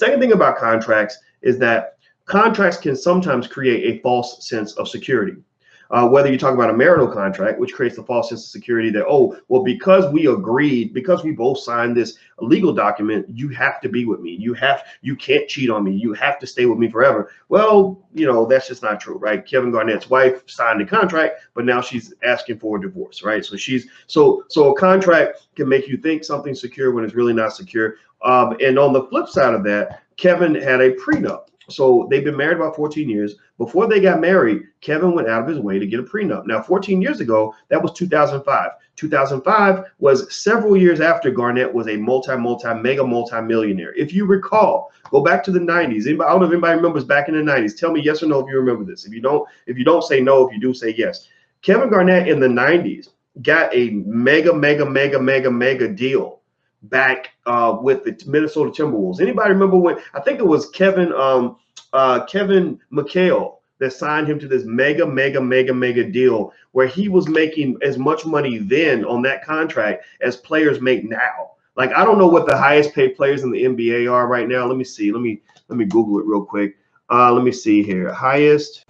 second thing about contracts is that contracts can sometimes create a false sense of security. Whether you talk about a marital contract, which creates the false sense of security that, oh, well, because we agreed, because we both signed this legal document, you have to be with me. You can't cheat on me. You have to stay with me forever. Well, that's just not true, right? Kevin Garnett's wife signed a contract, but now she's asking for a divorce, right? So a contract can make you think something's secure when it's really not secure. And on the flip side of that, Kevin had a prenup. So they've been married about 14 years. Before they got married, Kevin went out of his way to get a prenup. Now, 14 years ago, that was 2005. 2005 was several years after Garnett was a multi-millionaire. If you recall, go back to the 90s. I don't know if anybody remembers back in the 90s. Tell me yes or no if you remember this. If you don't say no. If you do, say yes. Kevin Garnett in the 90s got a mega deal back with the Minnesota Timberwolves. Anybody remember when? I think it was Kevin McHale that signed him to this mega deal where he was making as much money then on that contract as players make now. Like, I don't know what the highest paid players in the NBA are right now. Let me see. Let me Google it real quick. Let me see here. Highest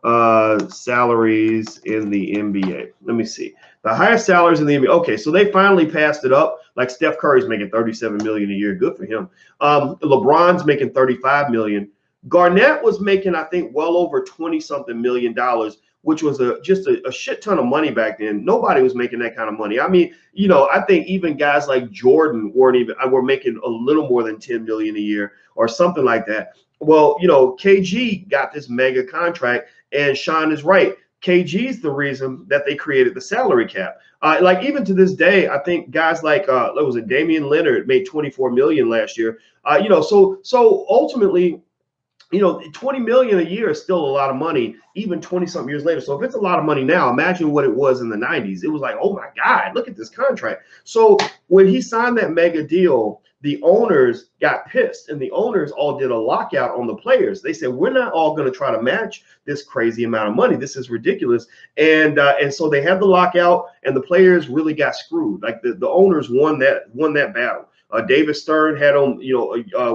salaries in the NBA. Let me see. The highest salaries in the NBA. Okay, so they finally passed it up. Like Steph Curry's making $37 million a year. Good for him. LeBron's making $35 million. Garnett was making, I think, well over 20-something million dollars, which was just a shit ton of money back then. Nobody was making that kind of money. I mean, I think even guys like Jordan were making a little more than 10 million a year or something like that. Well, KG got this mega contract, and Sean is right. KG's the reason that they created the salary cap. Like even to this day, I think guys like was it Damian Lillard made 24 million last year. So ultimately, 20 million a year is still a lot of money, even 20-something years later. So if it's a lot of money now, imagine what it was in the 90s. It was like, oh my God, look at this contract. So when he signed that mega deal, the owners got pissed, and the owners all did a lockout on the players. They said, we're not all going to try to match this crazy amount of money. This is ridiculous. And so they had the lockout, and the players really got screwed. Like the owners won that battle. David Stern had them,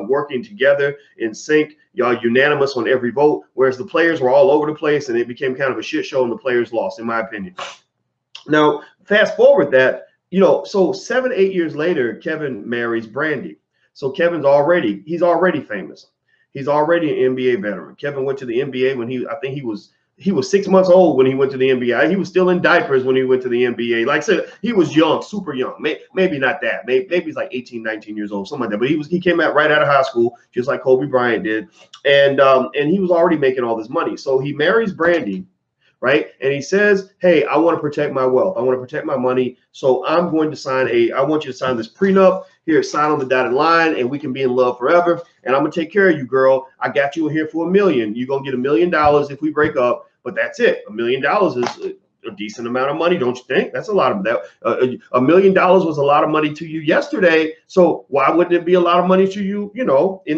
working together in sync, unanimous on every vote, whereas the players were all over the place, and it became kind of a shit show, and the players lost, in my opinion. Now, fast forward that, so 7-8 years later, Kevin marries Brandi. So he's already famous. He's already an NBA veteran. Kevin went to the NBA when he was 6 months old when he went to the NBA. He was still in diapers when he went to the NBA. Like I said, he was young, super young. Maybe not that. Maybe he's like 18, 19 years old, something like that. But he came out right out of high school, just like Kobe Bryant did. And he was already making all this money. So he marries Brandi, right? And he says, hey, I want to protect my wealth. I want to protect my money. So I want you to sign this prenup. Here, sign on the dotted line, and we can be in love forever. And I'm going to take care of you, girl. I got you in here for $1 million. You're going to get $1 million if we break up. But that's it. $1 million is a decent amount of money, don't you think? That's a lot of that. $1 million was a lot of money to you yesterday. So why wouldn't it be a lot of money to you, in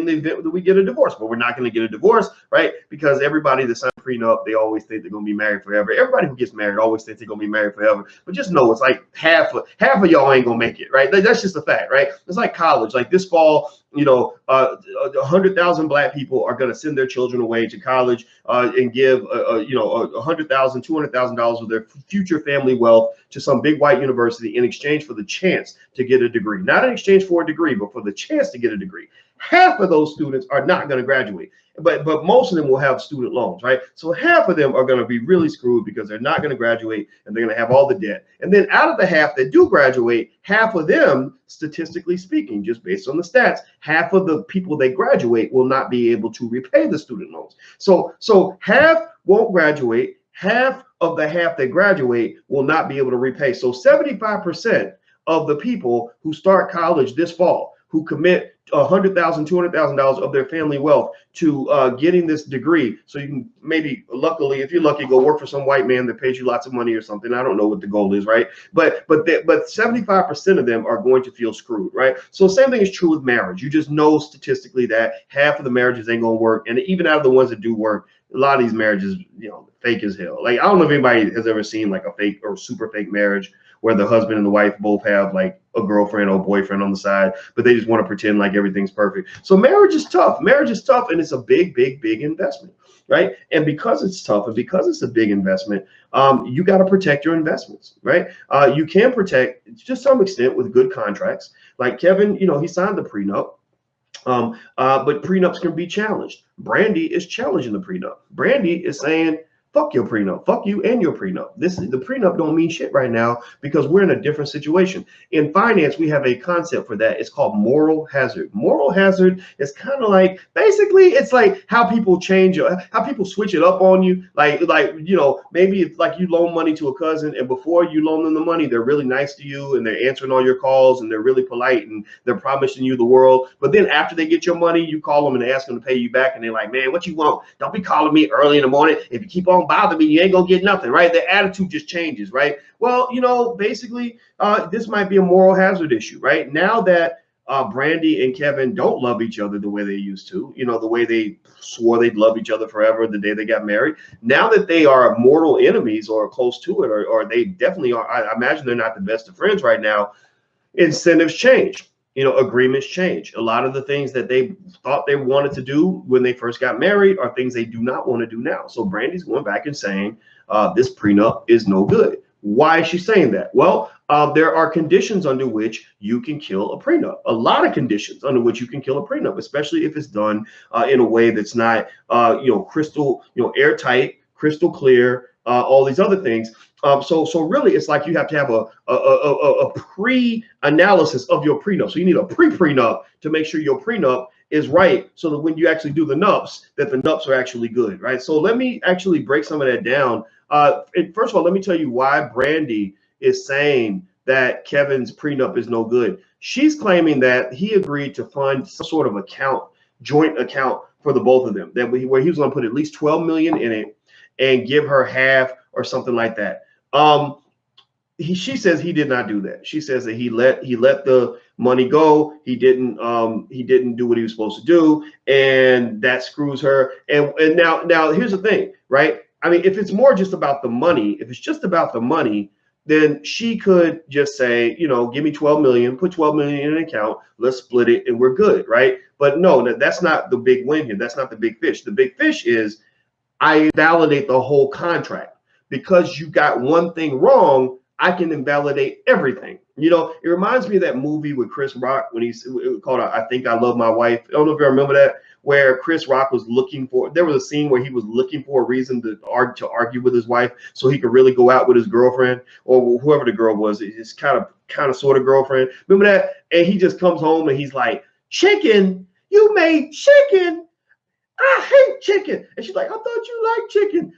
the event that we get a divorce? But we're not going to get a divorce, right? Because everybody that signed a prenup, they always think they're going to be married forever. Everybody who gets married always thinks they're going to be married forever. But just know it's like half of y'all ain't going to make it, right? That's just a fact, right? It's like college. Like this fall, 100,000 black people are going to send their children away to college and give, $100,000, $200,000 of their future family wealth to some big white university in exchange for the chance to get a degree. Not in exchange for a degree, but for the chance to get a degree. Half of those students are not going to graduate, but most of them will have student loans, right? So half of them are going to be really screwed because they're not going to graduate and they're going to have all the debt. And then out of the half that do graduate, half of them, statistically speaking, just based on the stats, half of the people that graduate will not be able to repay the student loans. So half won't graduate. Half of the half that graduate will not be able to repay. So 75% of the people who start college this fall, who commit $100,000, $200,000 of their family wealth to getting this degree, so you can maybe, luckily, if you're lucky, go work for some white man that pays you lots of money or something. I don't know what the goal is, right? But 75% of them are going to feel screwed, right? So same thing is true with marriage. You just know statistically that half of the marriages ain't gonna work, and even out of the ones that do work, a lot of these marriages, fake as hell. Like I don't know if anybody has ever seen like a fake or super fake marriage where the husband and the wife both have like a girlfriend or boyfriend on the side, but they just want to pretend like everything's perfect. So marriage is tough. Marriage is tough, and it's a big, big, big investment, right? And because it's tough and because it's a big investment, you got to protect your investments, right? You can protect to some extent with good contracts. Like Kevin, he signed the prenup. But prenups can be challenged. Brandi is challenging the prenup. Brandi is saying, fuck your prenup, fuck you and your prenup. The prenup don't mean shit right now because we're in a different situation. In finance, we have a concept for that. It's called moral hazard. Moral hazard is kind of like, basically, it's like how people how people switch it up on you. Like maybe it's like you loan money to a cousin, and before you loan them the money, they're really nice to you and they're answering all your calls and they're really polite and they're promising you the world. But then after they get your money, you call them and ask them to pay you back, and they're like, man, what you want? Don't be calling me early in the morning. If you keep on bother me, you ain't gonna get nothing, right? The attitude just changes, right? Well, basically, this might be a moral hazard issue, right? Now that Brandi and Kevin don't love each other the way they used to, the way they swore they'd love each other forever the day they got married. Now that they are mortal enemies or close to it, or they definitely are, I imagine they're not the best of friends right now. Incentives change. Agreements change. A lot of the things that they thought they wanted to do when they first got married are things they do not want to do now. So Brandi's going back and saying this prenup is no good. Why is she saying that? Well, there are conditions under which you can kill a prenup. A lot of conditions under which you can kill a prenup, especially if it's done in a way that's not, crystal, airtight, crystal clear, all these other things. So really, it's like you have to have a pre-analysis of your prenup. So you need a pre-prenup to make sure your prenup is right, so that when you actually do the nups, that the nups are actually good, right? So let me actually break some of that down. First of all, let me tell you why Brandi is saying that Kevin's prenup is no good. She's claiming that he agreed to fund some sort of joint account for the both of them, where he was going to put at least $12 million in it and give her half or something like that. She says he did not do that. She says that he let the money go. He didn't do what he was supposed to do, and that screws her. And now here's the thing, right? I mean, if it's more just about the money, if it's just about the money, then she could just say, give me 12 million, put 12 million in an account, let's split it, and we're good, right? But no, that's not the big win here. That's not the big fish. The big fish is I invalidate the whole contract. Because you got one thing wrong, I can invalidate everything. It reminds me of that movie with Chris Rock when it was called I Think I Love My Wife. I don't know if you remember that, where Chris Rock was there was a scene where he was looking for a reason to argue with his wife so he could really go out with his girlfriend or whoever the girl was. It's kind of sort of girlfriend. Remember that? And he just comes home and he's like, chicken, you made chicken. I hate chicken. And she's like, I thought you liked chicken.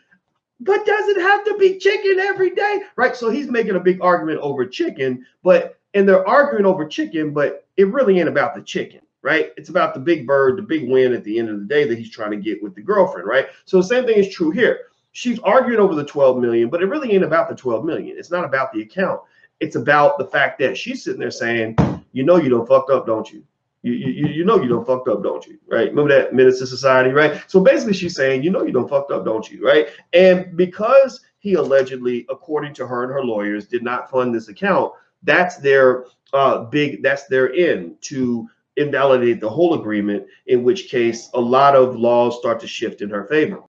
But does it have to be chicken every day? Right. So he's making a big argument over chicken, and they're arguing over chicken, but it really ain't about the chicken, right? It's about the big bird, the big win at the end of the day that he's trying to get with the girlfriend, right? So the same thing is true here. She's arguing over the 12 million, but it really ain't about the 12 million. It's not about the account. It's about the fact that she's sitting there saying, you done fucked up, don't you? You done fucked up, don't you? Right? Remember that Menace to Society, right? So basically she's saying, you done fucked up, don't you? Right? And because he allegedly, according to her and her lawyers, did not fund this account, that's their end to invalidate the whole agreement, in which case a lot of laws start to shift in her favor.